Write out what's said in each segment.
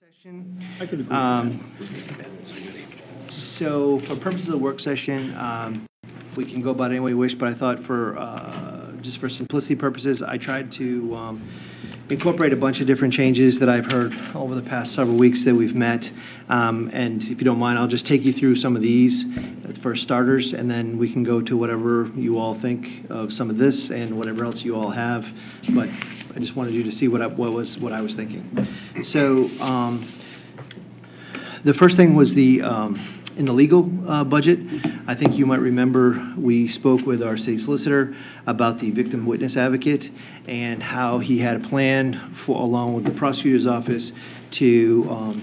session. I could agree with that. So for purposes of the work session, we can go about it any way we wish, but I thought for, just for simplicity purposes, I tried to incorporate a bunch of different changes that I've heard over the past several weeks that we've met. And if you don't mind, I'll just take you through some of these for starters, and then we can go to whatever you all think of some of this and whatever else you all have. But I just wanted you to see what I was thinking. So the first thing was in the legal budget. I think you might remember we spoke with our city solicitor about the victim witness advocate and how he had a plan for, along with the prosecutor's office, to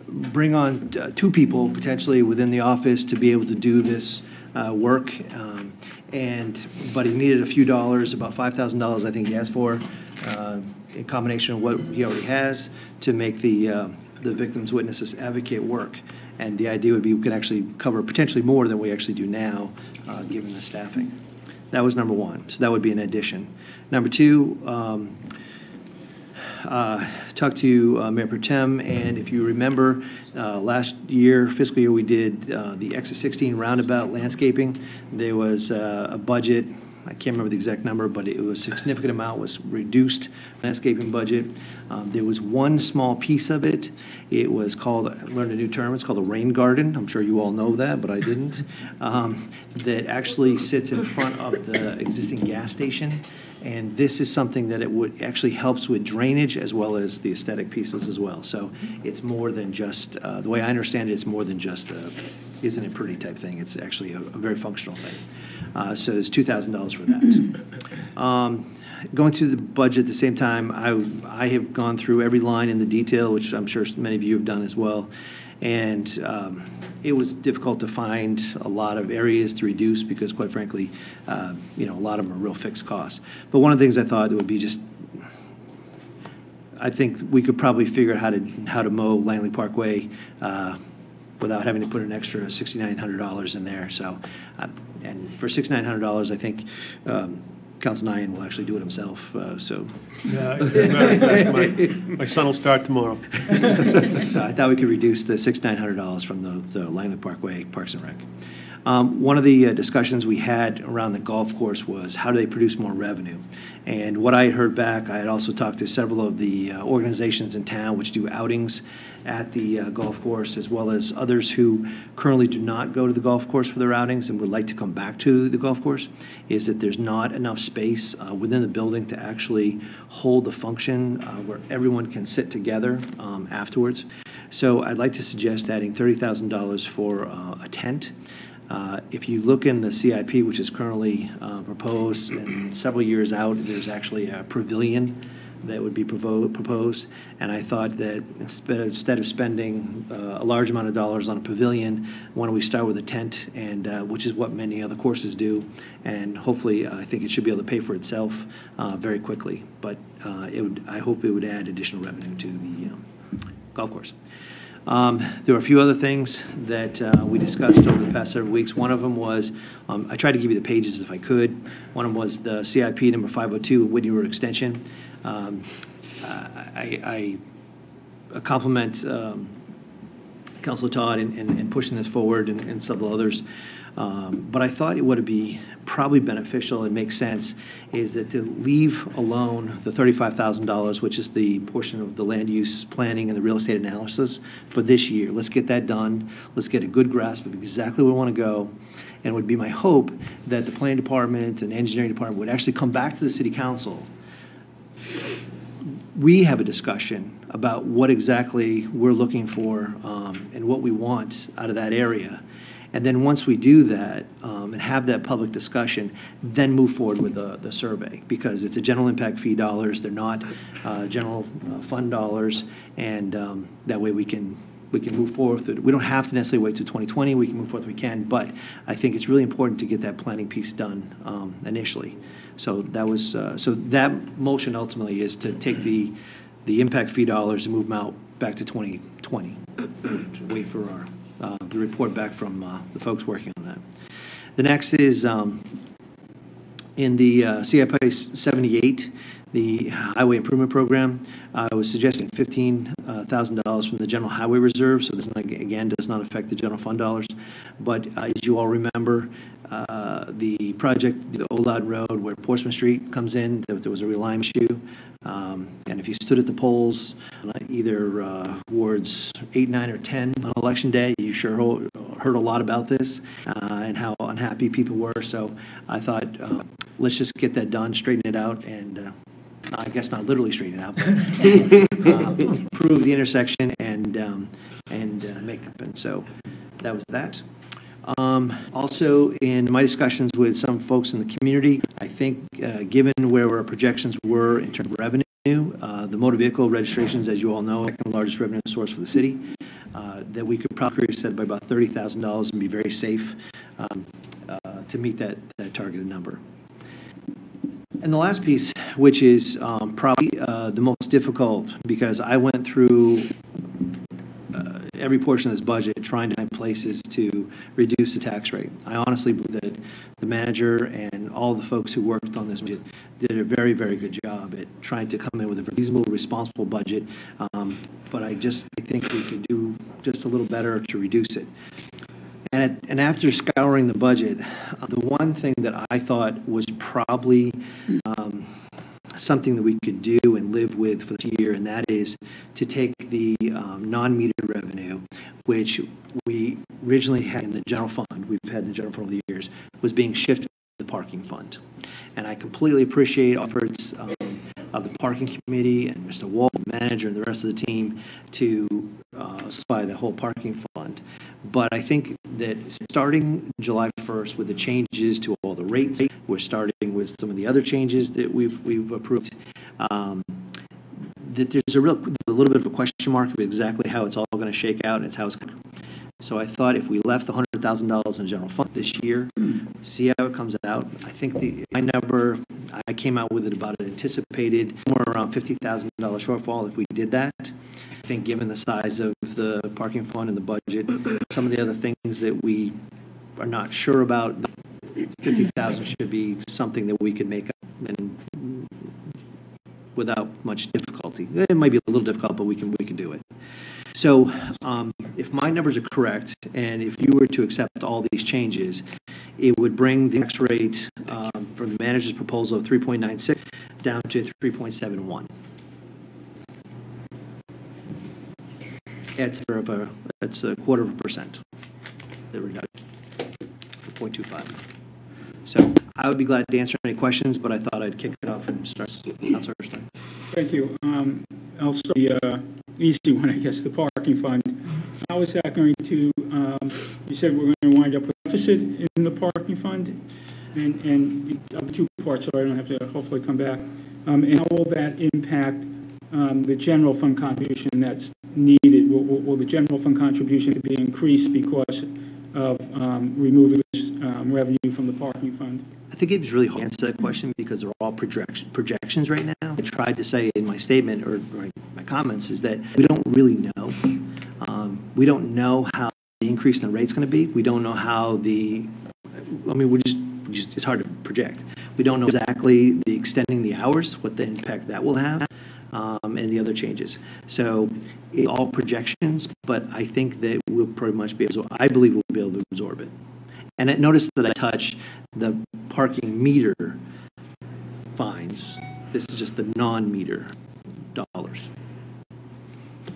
bring on two people potentially within the office to be able to do this work. But he needed a few dollars, about $5,000 I think he asked for, in combination of what he already has to make the victims witnesses advocate work. And the idea would be we could actually cover potentially more than we actually do now, given the staffing. That was number one. So that would be an addition. Number two, talked to Mayor Pro Tem, and if you remember, last year, fiscal year, we did the Exit 16 roundabout landscaping. There was a budget. I can't remember the exact number, but it was a significant amount was reduced landscaping budget. There was one small piece of it. It was called, I learned a new term, it's called a rain garden. I'm sure you all know that, but I didn't. That actually sits in front of the existing gas station. And this is something that it would actually helps with drainage as well as the aesthetic pieces as well. So it's more than just, the way I understand it, it's more than just a, isn't it pretty type thing. It's actually a very functional thing. So it's $2,000 for that. Going through the budget at the same time, I have gone through every line in the detail, which I'm sure many of you have done as well. And it was difficult to find a lot of areas to reduce because, quite frankly, a lot of them are real fixed costs. But one of the things I thought would be just, I think we could probably figure out how to mow Langley Parkway without having to put an extra $6,900 in there. So, and for $6,900, I think Council Nyan will actually do it himself. Yeah, my son will start tomorrow. So I thought we could reduce the $6,900 from the Langley Parkway Parks and Rec. One of the discussions we had around the golf course was how do they produce more revenue? And what I had heard back, I had also talked to several of the organizations in town which do outings at the golf course, as well as others who currently do not go to the golf course for their outings and would like to come back to the golf course, is that there's not enough space within the building to actually hold the function where everyone can sit together afterwards. So I'd like to suggest adding $30,000 for a tent. If you look in the CIP, which is currently proposed, and several years out, there's actually a pavilion that would be proposed. And I thought that instead of spending a large amount of dollars on a pavilion, why don't we start with a tent, and which is what many other courses do. And hopefully, I think it should be able to pay for itself very quickly. But I hope it would add additional revenue to the golf course. There were a few other things that we discussed over the past several weeks. One of them was, I tried to give you the pages if I could. One of them was the CIP number 502, Whitney Road Extension. I compliment Councilor Todd in pushing this forward and several others. But I thought it would be probably beneficial and make sense is that to leave alone the $35,000, which is the portion of the land use planning and the real estate analysis for this year. Let's get that done. Let's get a good grasp of exactly where we want to go. And it would be my hope that the planning department and engineering department would actually come back to the city council. We have a discussion about what exactly we're looking for and what we want out of that area. And then once we do that and have that public discussion, then move forward with the survey, because it's a general impact fee dollars. They're not general fund dollars, and that way we can move forward. We don't have to necessarily wait till 2020. We can move forward if we can, but I think it's really important to get that planning piece done initially. So that was so that motion ultimately is to take the impact fee dollars and move them out back to 2020. Wait for our the report back from the folks working on that. The next is In the CIP 78, the Highway Improvement Program, I was suggesting $15,000 from the General Highway Reserve, so this, again, does not affect the general fund dollars. But as you all remember, the project, the Old Loudon Road, where Portsmouth Street comes in, there was a realignment issue. And if you stood at the polls, either wards 8, 9, or 10 on Election Day, you sure heard a lot about this and how unhappy people were. So I thought, let's just get that done, straighten it out, and I guess not literally straighten it out, but improve the intersection and make it happen. So that was that. Also, in my discussions with some folks in the community, I think given where our projections were in terms of revenue, the motor vehicle registrations, as you all know, second largest revenue source for the city, that we could probably increase that by about $30,000 and be very safe to meet that targeted number. And the last piece, which is probably the most difficult, because I went through every portion of this budget trying to find places to reduce the tax rate. I honestly believe that the manager and all the folks who worked on this budget did a very, very good job at trying to come in with a reasonable, responsible budget. But I think we could do just a little better to reduce it. And after scouring the budget, the one thing that I thought was probably something that we could do and live with for this year, and that is to take the non-metered revenue, which we originally had in the general fund, we've had in the general fund over the years, was being shifted to the parking fund. And I completely appreciate efforts of the parking committee and Mr. Wall, the manager, and the rest of the team to supply the whole parking fund. But I think that starting July 1st with the changes to all the rates, we're starting with some of the other changes that we've approved, that there's a little bit of a question mark of exactly how it's all going to shake out, and it's how it's going to. So I thought if we left the $100,000 in the general fund this year, see how it comes out. I think my number, I came out with it about an anticipated somewhere around $50,000 shortfall if we did that. I think given the size of the parking fund and the budget, some of the other things that we are not sure about, 50,000 should be something that we could make up and without much difficulty. It might be a little difficult, but we can do it. So if my numbers are correct, and if you were to accept all these changes, it would bring the tax rate from the manager's proposal of 3.96 down to 3.71. That's a quarter of a percent, the reduction, 0.25. So I would be glad to answer any questions, but I thought I'd kick it off and start. Thank you. I'll start the easy one, I guess, the parking fund. How is that going to, you said we're going to wind up with a deficit in the parking fund, and two parts, so I don't have to hopefully come back. And how will that impact the general fund contribution that's needed? Will the general fund contribution be increased because of removing this revenue from the parking fund? I think it's really hard to answer that question because they're all projections right now. I tried to say in my statement or my comments is that we don't really know. We don't know how the increase in the rate is going to be. We don't know how it's hard to project. We don't know exactly the extending the hours, what the impact that will have, and the other changes. So it's all projections, but I think that we'll pretty much be able to, I believe we'll be able to absorb it. And notice that I touch the parking meter fines. This is just the non-meter dollars.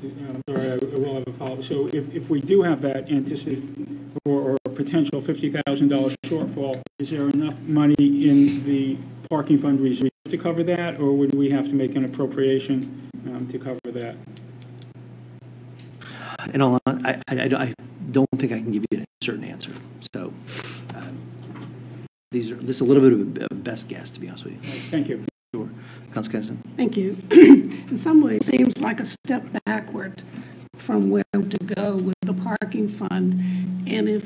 I'm sorry, I will have a follow-up. So if we do have that anticipated or potential $50,000 shortfall, is there enough money in the parking fund reserve to cover that, or would we have to make an appropriation to cover that? And I don't think I can give you a certain answer. So this is a little bit of a best guess, to be honest with you. Thank you. Sure. Councilor Kennison. Thank you. In some ways, it seems like a step backward from where to go with the parking fund. And if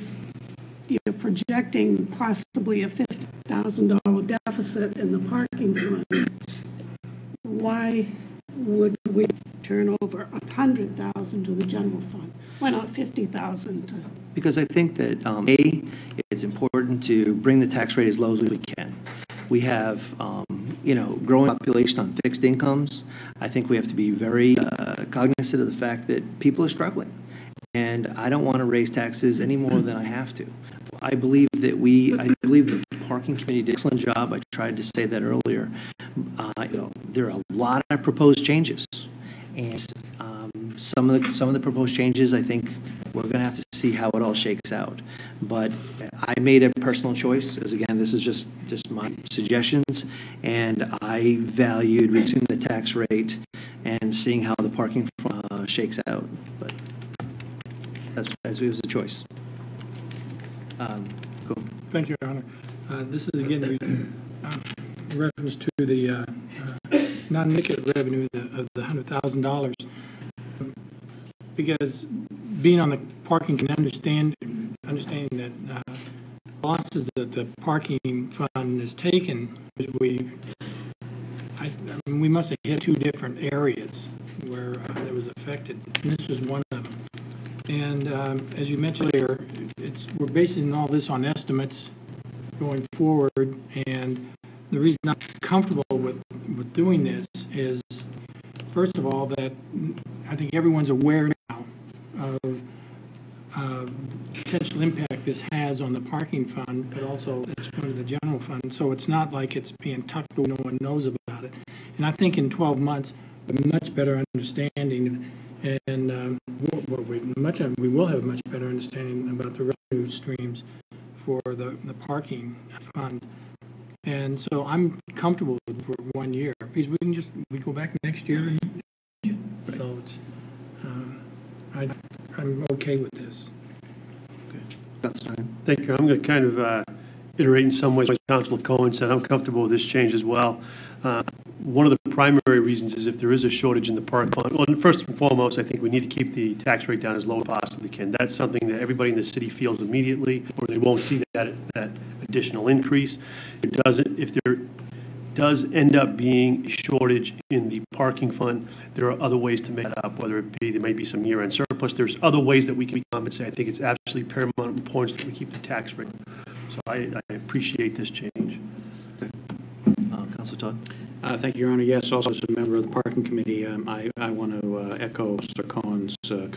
you're projecting possibly a $50,000 deficit in the parking fund, why would we turn over $100,000 to the general fund? Why not $50,000 to? Because I think that it's important to bring the tax rate as low as we can. We have, growing population on fixed incomes. I think we have to be very cognizant of the fact that people are struggling. And I don't want to raise taxes any more than I have to. I believe the parking committee did an excellent job. I tried to say that earlier. There are a lot of proposed changes. And some of the proposed changes, I think we're going to have to see how it all shakes out. But I made a personal choice, as again, this is just my suggestions, and I valued reducing the tax rate and seeing how the parking shakes out. But it was a choice. Cool. Thank you, Your Honor. This is again in reference to the non-ticket revenue of the $100,000. Because being on the parking can understanding that losses that the parking fund has taken, we must have hit two different areas where that was affected, and this was one of them. And as you mentioned earlier, we're basing all this on estimates going forward, and the reason I'm comfortable with doing this is, first of all, that I think everyone's aware now of potential impact this has on the parking fund, but also it's going to the general fund. So it's not like it's being tucked away, no one knows about it. And I think in 12 months, a much better understanding, and we will have a much better understanding about the revenue streams for the parking fund. And so I'm comfortable with for 1 year, because we go back next year. So it's, I'm okay with this. That's fine. Thank you. I'm going to kind of iterate in some ways what Councilor Cohen said. I'm comfortable with this change as well. One of the primary reasons is if there is a shortage in the park fund. Well, first and foremost, I think we need to keep the tax rate down as low as possibly can. That's something that everybody in the city feels immediately, or they won't see that additional increase. If there does end up being a shortage in the parking fund, there are other ways to make it up, whether it be there may be some year-end surplus. There's other ways that we can compensate. I think it's absolutely paramount importance that we keep the tax rate. So I appreciate this change. Councilor Todd? Thank you, Your Honor. Yes, also as a member of the Parking Committee, I want to echo Mr. Cohen's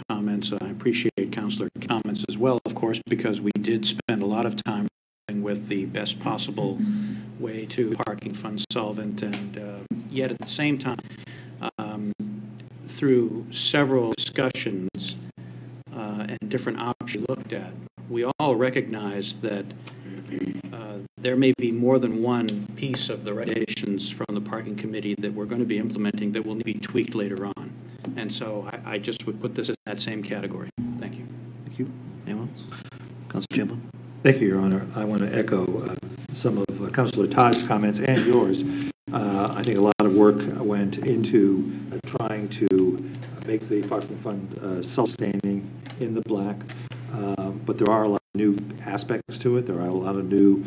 comments. I appreciate Councilor comments as well, of course, because we did spend a lot of time with the best possible way to parking fund solvent, and yet at the same time, through several discussions and different options looked at, we all recognize that there may be more than one piece of the recommendations from the Parking Committee that we're going to be implementing that will need to be tweaked later on. And so I just would put this in that same category. Thank you. Thank you. Anyone else? Councilor Chamberlain? Thank you, Your Honor. I want to echo some of Councilor Todd's comments and yours. I think a lot of work went into trying to make the parking fund self-sustaining in the black, but there are a lot of new aspects to it. There are a lot of new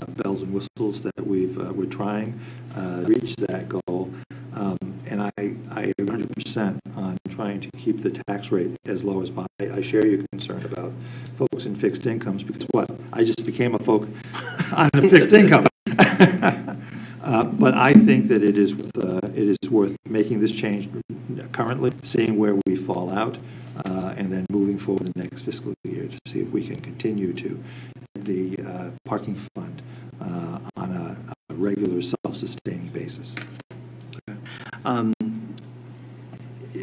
bells and whistles that we're trying to reach that goal. And I agree 100% on trying to keep the tax rate as low as possible. I share your concern about folks in fixed incomes, because I just became a folk on a fixed income. But I think that it is worth making this change currently, seeing where we fall out, and then moving forward the next fiscal year to see if we can continue to the parking fund on a regular self-sustaining basis.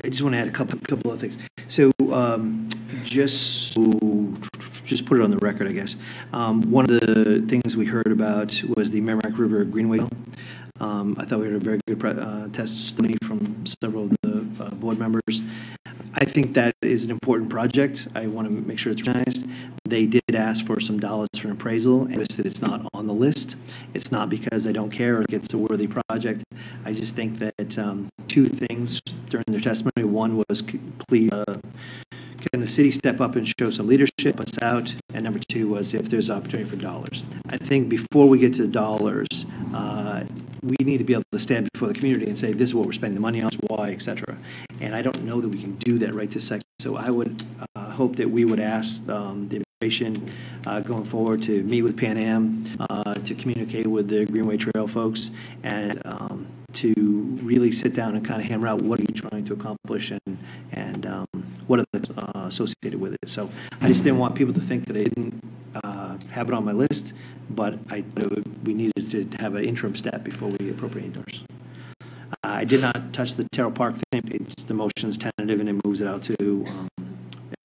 I just want to add a couple of things. So just put it on the record, I guess. One of the things we heard about was the Merrimack River Greenway. I thought we had a very good testimony from several of the board members. I think that is an important project. I want to make sure it's recognized. They did ask for some dollars for an appraisal, and said it's not on the list. It's not because I don't care or it's a worthy project. I just think that two things during their testimony. One was, please, can the city step up and show some leadership, us out? And number two was if there's opportunity for dollars. I think before we get to the dollars, we need to be able to stand before the community and say, this is what we're spending the money on, why, et cetera. And I don't know that we can do that right this second. So I would hope that we would ask the administration going forward to meet with Pan Am, to communicate with the Greenway Trail folks, and to really sit down and kind of hammer out what are you trying to accomplish and what are the associated with it. So I just didn't want people to think that I didn't have it on my list, but we needed to have an interim step before we appropriate dollars. I did not touch the Terrell Park thing. The motion's tentative and it moves it out to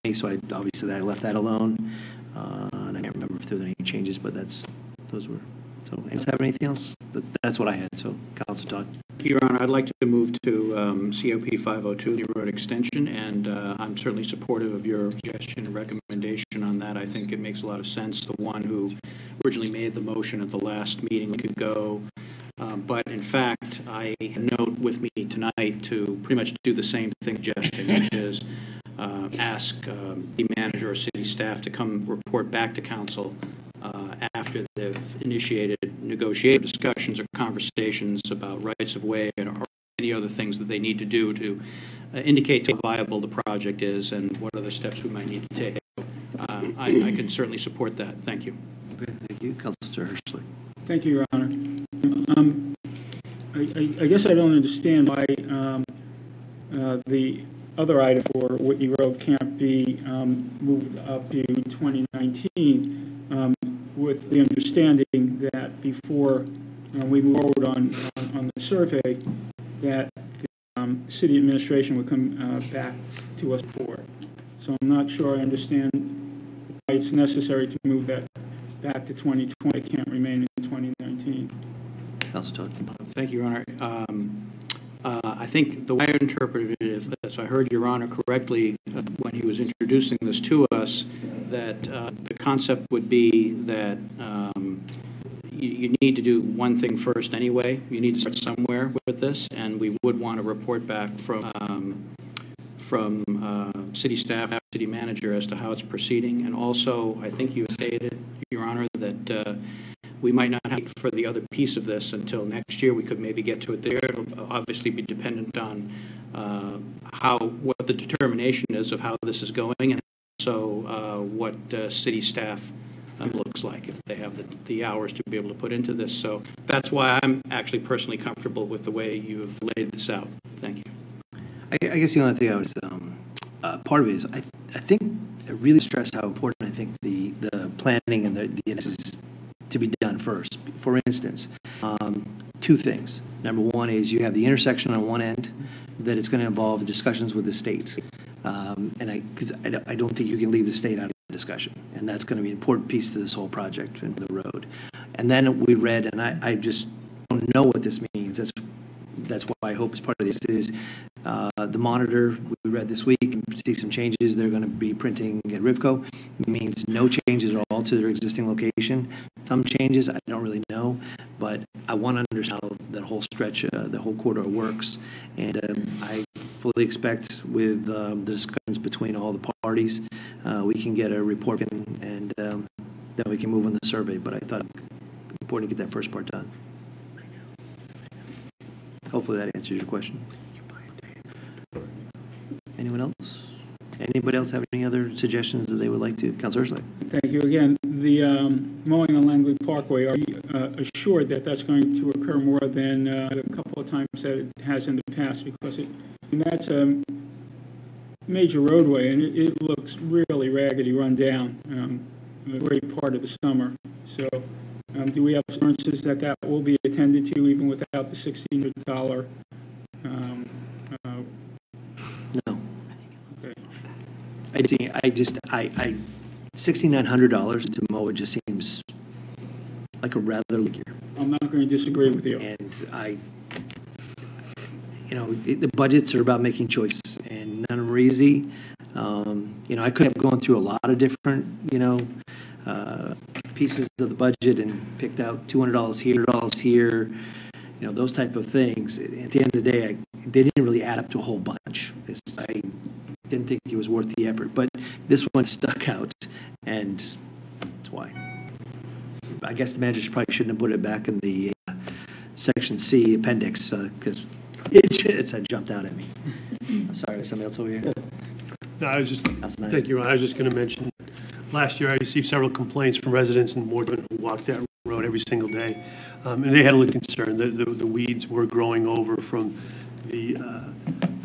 me, so obviously I left that alone. And I can't remember if there were any changes, but those were. So, does have anything else? That's what I had. So, Council Todd. Your Honor, I'd like to move to COP 502, the road extension, and I'm certainly supportive of your suggestion and recommendation on that. I think it makes a lot of sense. The one who originally made the motion at the last meeting could go. But in fact, I note with me tonight to pretty much do the same thing suggesting, which is ask the manager or city staff to come report back to council after they've initiated negotiated discussions or conversations about rights of way or any other things that they need to do to indicate how viable the project is and what other steps we might need to take. I can certainly support that. Thank you. Okay, thank you. Councilor Hirschley. Thank you, Your Honor. I guess I don't understand why the other item for Whitney Road can't be moved up to 2019 with the understanding that before we move forward on the survey that the city administration would come back to us for it. So I'm not sure I understand why it's necessary to move that back to 2020. It can't remain in 2019. Councilor Todd. Thank you, Your Honor. I think the way I interpreted it, if I heard Your Honor correctly when he was introducing this to us, that the concept would be that you need to do one thing first anyway. You need to start somewhere with this, and we would want to report back from city staff, city manager, as to how it's proceeding. And also, I think you stated, Your Honor, that we might not have for the other piece of this until next year. We could maybe get to it there. It'll obviously be dependent on what the determination is of how this is going, and also what city staff looks like, if they have the hours to be able to put into this. So that's why I'm actually personally comfortable with the way you've laid this out. Thank you. I guess the only thing I was, part of it is, I think I really stressed how important I think the planning and the analysis to be done first. For instance, two things. Number one is you have the intersection on one end that it's going to involve discussions with the state. Because I don't think you can leave the state out of the discussion. And that's going to be an important piece to this whole project and the road. And then we read, and I just don't know what this means. That's why I hope as part of this is the monitor we read this week and see some changes they're going to be printing at Rivco. It means no changes at all to their existing location. Some changes, I don't really know, but I want to understand how that whole stretch, the whole corridor works. And I fully expect with the discussions between all the parties, we can get a report and then we can move on the survey. But I thought it was important to get that first part done. Hopefully that answers your question. Anyone else? Anybody else have any other suggestions that they would like to? Councilor Hirschley. Thank you again. The mowing on Langley Parkway, are you assured that that's going to occur more than a couple of times that it has in the past? Because that's a major roadway, and it looks really raggedy, run down a great part of the summer. So do we have assurances that that will be attended to even without the $1,600? No. Okay. $6,900 to mow it just seems like a rather figure. I'm not going to disagree with you. And the budgets are about making choices, and none of them are easy. I could have gone through a lot of different, pieces of the budget and picked out $200 here, $100 here, those type of things. At the end of the day, they didn't really add up to a whole bunch. I didn't think it was worth the effort, but this one stuck out, and that's why. I guess the manager probably shouldn't have put it back in the Section C appendix, because it had jumped out at me. I'm sorry, somebody else over here? No, thank you, Ron. I was just going to mention, Last year, I received several complaints from residents in Wardman who walked that road every single day. And they had a little concern that the weeds were growing over from the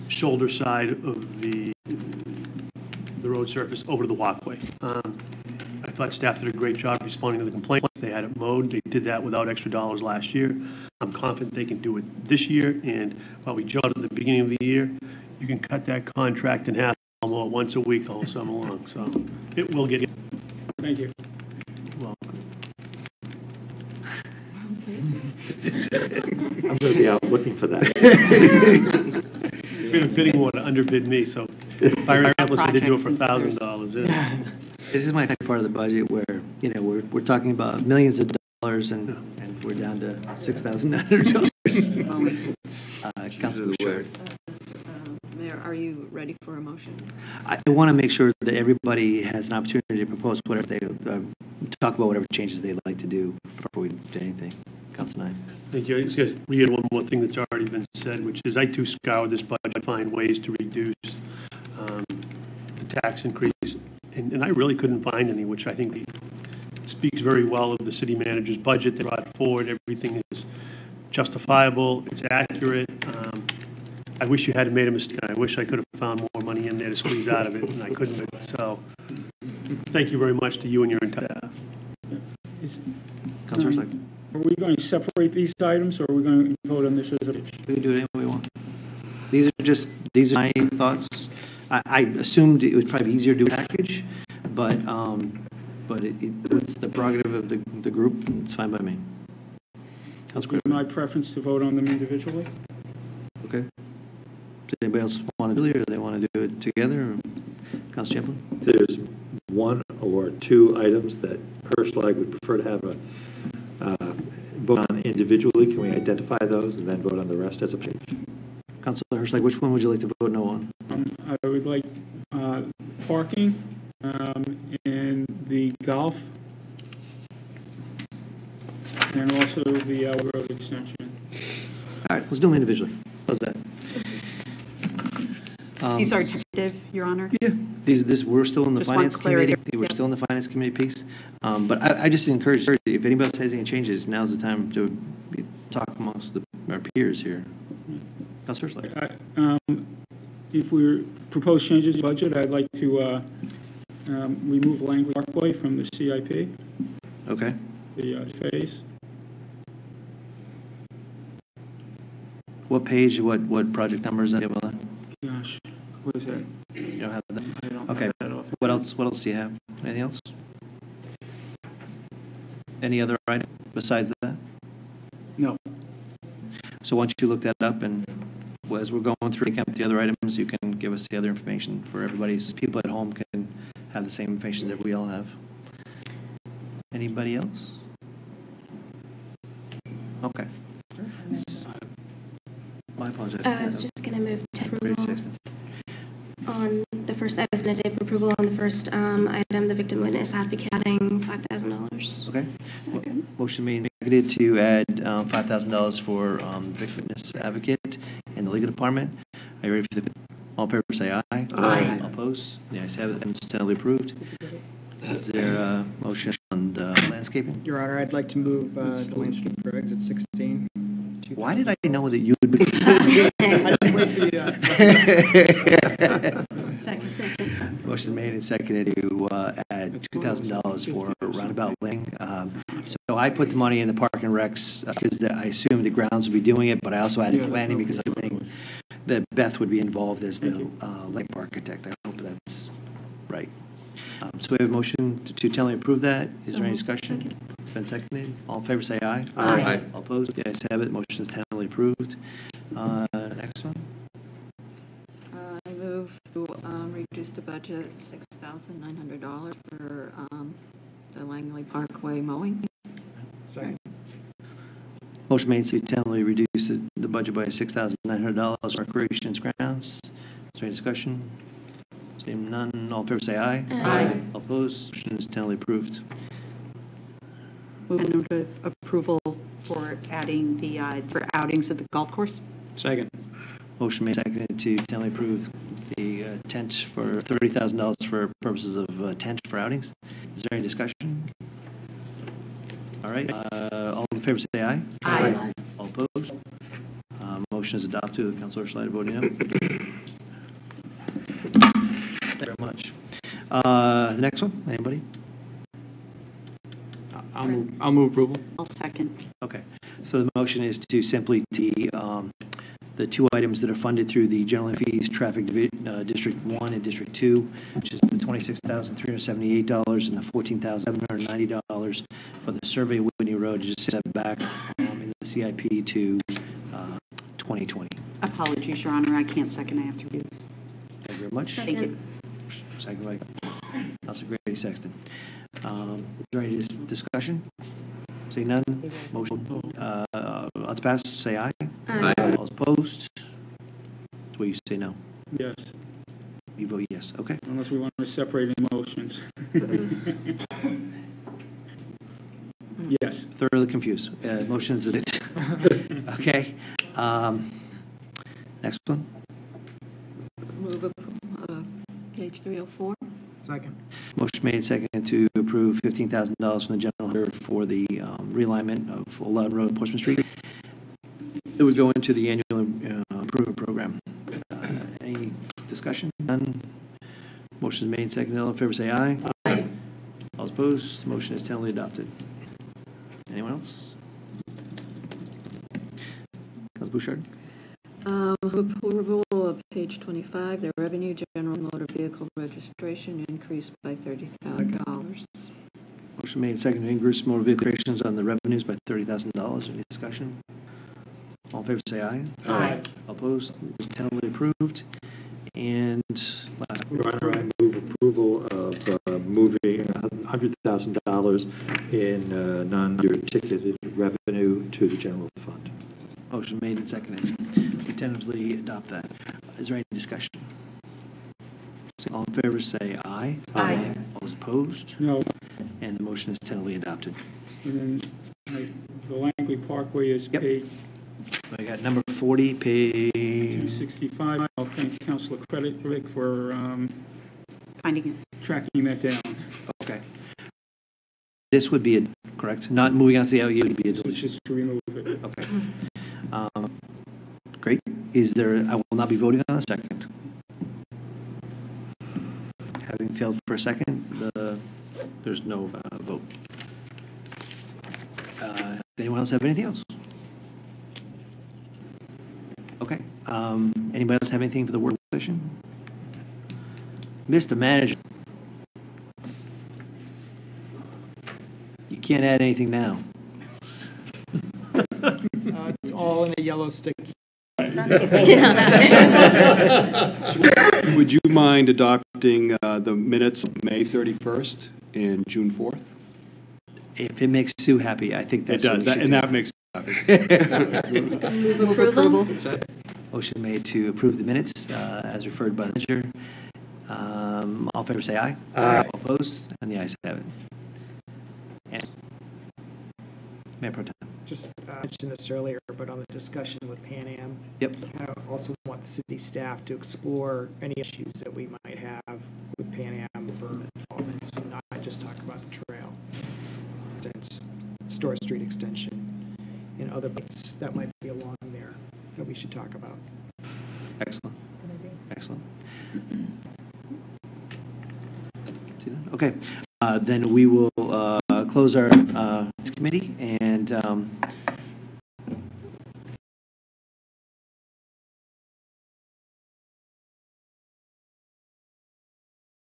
shoulder side of the road surface over to the walkway. I thought staff did a great job responding to the complaint. They had it mowed. They did that without extra dollars last year. I'm confident they can do it this year. And while we jawed at the beginning of the year, you can cut that contract in half, mow it once a week all summer long. So it will get. Thank you. Welcome. I'm going to be out looking for that. Fitting one to underbid me, so fire ambulance, I did do it for $1,000. Yeah. This is my part of the budget where, you know, we're talking about millions of dollars and we're down to $6,900. Councilman Short. Mayor, are you ready for a motion? I want to make sure that everybody has an opportunity to propose whatever they, talk about whatever changes they'd like to do before we do anything. Council Nye. Thank you. I just got to read one more thing that's already been said, which is I too scour this budget to find ways to reduce the tax increase, and I really couldn't find any, which I think speaks very well of the city manager's budget they brought forward. Everything is justifiable, it's accurate. I wish you hadn't made a mistake. I wish I could have found more money in there to squeeze out of it, and I couldn't. So thank you very much to you and your entire staff. Councilor Sykes. Are we going to separate these items, or are we going to vote on this as a? We can do it any way we want. These are my thoughts. I assumed it would probably be easier to do a package, but it's the prerogative of the group, and it's fine by me. Councilor My preference to vote on them individually. Okay. Does anybody else want to do it, or do they want to do it together? Councilor Champlin? There's one or two items that Hirschlag would prefer to have a vote on individually. Can we identify those and then vote on the rest as a package? Councilor Hirschlag, which one would you like to vote no on? I would like parking and the golf, and also the road extension. All right, let's do them individually. How's that? These are tentative, Your Honor? Yeah, we're still in the Just want finance clarity. committee. We're Yeah. still in the finance committee piece. But I just encourage, if anybody else has any changes, now's the time to talk amongst our peers here. Councilor Hirschlag. If we propose changes to the budget, I'd like to remove Langley Parkway from the CIP, Okay. the phase. What page, what project number is that? Gosh, what is that? You don't have that? I don't Okay. have that off. What else do you have? Anything else? Any other item besides that? No. So once you look that up, and as we're going through the other items, you can give us the other information for everybody, so people at home can have the same information that we all have. Anybody else? Okay. I apologize. I was just going to move to approval 36. on the first. I was going to approval on the first item, the victim witness advocate adding $5,000. Okay. Motion made and seconded to add $5,000 for victim witness advocate in the legal department. Are you ready for the? All in favor, say aye. Aye. All opposed? The ayes have it, and it's tentatively approved. Is there a motion on landscaping? Your Honor, I'd like to move the landscape for exit 16. Why did I know that you would be? Second. Motion made and seconded to add $2,000 for roundabout lane. So I put the money in the park and recs because I assumed the grounds would be doing it, but I also added planning because I think that Beth would be involved as the lake architect. I hope that's right. So we have a motion to tentatively approve that. Is there any discussion? Been seconded. All in favor, say aye. Aye. All opposed? The ayes have it. Motion is tentatively approved. Next one. I move to reduce the budget $6,900 for the Langley Parkway mowing. Second. Motion made to tentatively reduce the budget by $6,900 recreation and grounds. Is there any discussion? Seeing none, all in favor say aye. Aye. All opposed? Motion is tentatively approved. Move to approval for adding for outings at the golf course. Second. Motion made seconded to tentatively approve the tent for $30,000 for purposes of tent for outings. Is there any discussion? All right, all in favor say aye. Aye. All opposed? Motion is adopted. Councilor Schneider voting no. Thank you very much. The next one, anybody? I'll move approval. I'll second. Okay, so the motion is to simply the two items that are funded through the general fees, traffic District 1 and District 2, which is the $26,378 and the $14,790 for the survey of Whitney Road, just set back in the CIP to 2020. Apologies, Your Honor, I can't second, I have to use. Thank you very much. Thank you. Second by Councilor Grady Sexton. Is there any discussion? Seeing none, motion, on to pass, say aye. Aye. All opposed? That's where you say no. Yes, You vote yes, okay. unless we want to separate emotions. Yes. Thoroughly confused. Motion's it. Okay. Next one. Move page 304. Second. Motion made second to approve $15,000 from the general reserve for the realignment of Old Loudon Road, Portsmouth Street. It would go into the annual improvement program. Any discussion? None. Motion is made second. All in favor say aye. Aye. All opposed? Motion is tentatively adopted. Anyone else? Councilor Bouchard? Approval of page 25, the revenue general motor vehicle registration increased by $30,000. Motion made second to increase motor vehicle registrations on the revenues by $30,000. Any discussion? All in favor say aye. Aye. All opposed? Tentatively approved. And last. Your Honor, I move approval of moving $100,000 in non-ticketed revenue to the general fund. Motion made and seconded. We tentatively adopt that. Is there any discussion? All in favor say aye. Aye. All opposed? No, And the motion is tentatively adopted. and then the Langley Parkway is Yep. paid I got number 40, page. 265. I'll thank Councilor Credit for Finding it. tracking that down. Okay. This would be a, correct? Not moving on to the LU would be a So it's deletion. just to remove it. Okay. Great. Is there, I will not be voting on the second. Having failed for a second, there's no vote. Does anyone else have anything else? Okay. Anybody else have anything for the work session? Mr. Manager. You can't add anything now. It's all in a yellow stick. Would you mind adopting the minutes of May 31st and June 4th? If it makes Sue happy, I think It that's what does, we should and do. that makes me happy. Move approval. Motion made to approve the minutes as referred by the manager. All in favor say aye. Aye. All opposed? And the ayes have it. And Mayor Pro Tem. Just mentioned this earlier, but on the discussion with Pan Am, Yep. I also want the city staff to explore any issues that we might have with Pan Am for developments, and not just talk about the trail. That's Store Street extension and other bits that might be along there that we should talk about. Excellent. Excellent. Okay. Then we will close our committee and